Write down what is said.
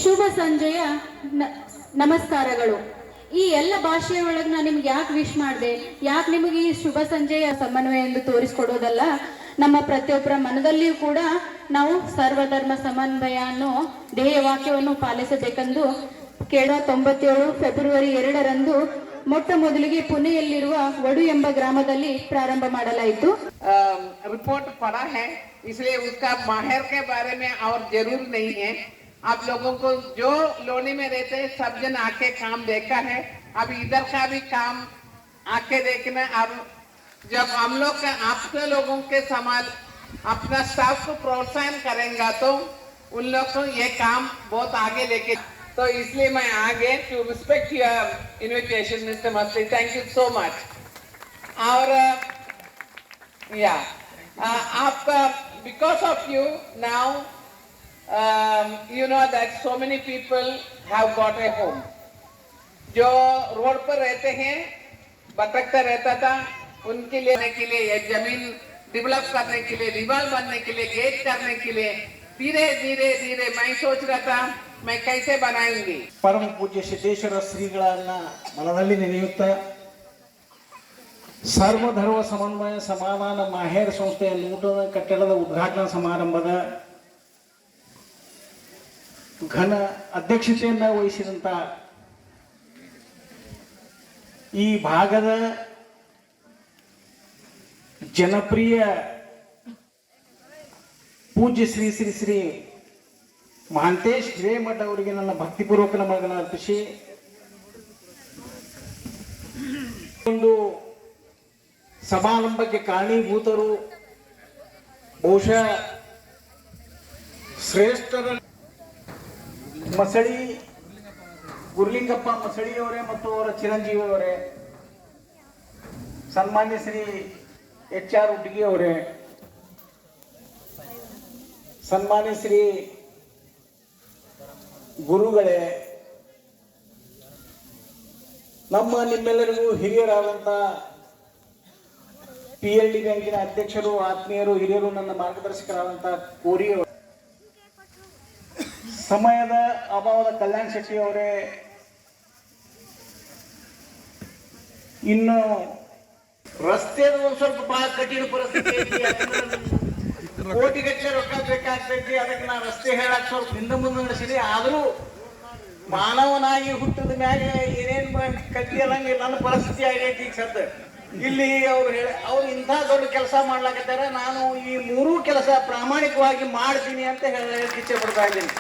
ಶುಭ ಸಂಜೆಯ ನಮಸ್ಕಾರಗಳು. ಈ ಎಲ್ಲ ಭಾಷೆಯ ಒಳಗೆ ನಾನು ನಿಮ್ಗೆ ಯಾಕೆ ವಿಶ್ ಮಾಡಿದೆ, ಯಾಕೆ ನಿಮಗೆ ಈ ಶುಭ ಸಂಜೆಯ ಸಮನ್ವಯ ಎಂದು ತೋರಿಸ್ಕೊಡೋದಲ್ಲ, ನಮ್ಮ ಪ್ರತಿಯೊಬ್ಬರ ಮನದಲ್ಲಿಯೂ ಕೂಡ ನಾವು ಸರ್ವಧರ್ಮ ಸಮನ್ವಯ ಅನ್ನೋ ಧ್ಯೇಯ ವಾಕ್ಯವನ್ನು ಪಾಲಿಸಬೇಕೆಂದು 97 ಫೆಬ್ರವರಿ 2ರಂದು ಮೊಟ್ಟ ಮೊದಲಿಗೆ ಪುಣೆಯಲ್ಲಿರುವ ವಡು ಎಂಬ ಗ್ರಾಮದಲ್ಲಿ ಪ್ರಾರಂಭ ಮಾಡಲಾಯಿತು. रिपोर्ट पढ़ा है इसलिए उसका माहिर के बारे में और जरूर नहीं है. आप लोगों को जो लोनी में रहते हैं सब जन आके काम देखा है. अब इधर का भी काम आके देखना. अब जब हम लोग का आपके लोगों के समाज अपना स्टाफ को प्रोत्साहन करेंगे तो उन लोग को ये काम बहुत आगे लेके, तो इसलिए मैं आ गए to respect your invitation mister Masti. Thank you so much. और या आप because of you now you know that so many people have got a home. जो रोड पर रहते हैं, भटकता रहता था, उनके लिए ये जमीन डेवलप करने के लिए, दीवार बनने के लिए, गेट करने के लिए धीरे धीरे धीरे मैं सोच रहा था मैं कैसे बनाऊंगी. परम पूज्य सिद्धेश्वर ಶ್ರೀಗಳನ್ನ ಮನದಲ್ಲಿ ನೆನೆಯುತ್ತಾ ಸರ್ವಧರ್ಮ ಸಮನ್ವಯ ಸಮಾಧಾನ ಮಾಹೇರ್ ಸಂಸ್ಥೆಯ ನೂತನ ಕಟ್ಟಡದ ಉದ್ಘಾಟನಾ ಸಮಾರಂಭದ ಘನ ಅಧ್ಯಕ್ಷತೆಯನ್ನ ವಹಿಸಿದಂತ ಈ ಭಾಗದ ಜನಪ್ರಿಯ ಪೂಜ್ಯ ಶ್ರೀ ಶ್ರೀ ಶ್ರೀ ಮಹಾಂತೇಶ್ ಹಿರೇಮಠ ಅವರಿಗೆ ನನ್ನ ಭಕ್ತಿಪೂರ್ವಕ ನಮನಗಳನ್ನು ಅರ್ಪಿಸಿ ಒಂದು ಸಮಾರಂಭಕ್ಕೆ ಕಾರಣೀಭೂತರು ಬಹುಶಃ ಶ್ರೇಷ್ಠರ ಮಸಳಿ ಗುರುಲಿಂಗಪ್ಪ ಮಸಳಿ ಅವರೇ ಮತ್ತು ಅವರ ಚಿರಂಜೀವಿ ಅವರೇ, ಸನ್ಮಾನ್ಯ ಶ್ರೀ HR ಉಡ್ಗಿ ಅವರೇ, ಸನ್ಮಾನ್ಯ ಶ್ರೀ ಗುರುಗಳೇ, ನಿಮ್ಮೆಲ್ಲರಿಗೂ ಹಿರಿಯರಾದಂಥ PLD ಬ್ಯಾಂಕಿನ ಅಧ್ಯಕ್ಷರು, ಆತ್ಮೀಯರು, ಹಿರಿಯರು, ನನ್ನ ಮಾರ್ಗದರ್ಶಕರಾದಂಥ ಕೋರಿ ಅವರು, ಸಮಯದ ಅಭಾವದ ಕಲ್ಯಾಣ್ ಶೆಟ್ಟಿ ಅವರೇ, ಇನ್ನು ರಸ್ತೆದ ಒಂದು ಸ್ವಲ್ಪ ಬಹಳ ಕಠಿಣ ಪರಿಸ್ಥಿತಿ ಐತಿ, ಕೋಟಿಗಟ್ಟಲೆ ರೊಕ್ಕ ಬೇಕಾಗ್ತೈತಿ. ಅದಕ್ಕೆ ನಾ ರಸ್ತೆ ಹೇಳಕ್ ಸ್ವಲ್ಪ ಮುಂದೆ ನಡೆಸಿದೆ. ಆದರೂ ಮಾನವನಾಗಿ ಹುಟ್ಟಿದ ಮ್ಯಾಗ ಏನೇನು ಕಟ್ಟಿಯಲ್ಲಂಗೆ ನನ್ನ ಪರಿಸ್ಥಿತಿ ಆಗೈತಿ. ಈಗ ಸದ್ದ ಇಲ್ಲಿ ಅವ್ರು ಇಂಥ ದೊಡ್ಡ ಕೆಲಸ ಮಾಡ್ಲಾಕತ್ತಾರ. ನಾನು ಈ ಮೂರೂ ಕೆಲಸ ಪ್ರಾಮಾಣಿಕವಾಗಿ ಮಾಡ್ತೀನಿ ಅಂತ ಹೇಳಕ್ಕೆ ಇಚ್ಛೆ ಪಡ್ತಾ ಇದ್ದೀನಿ.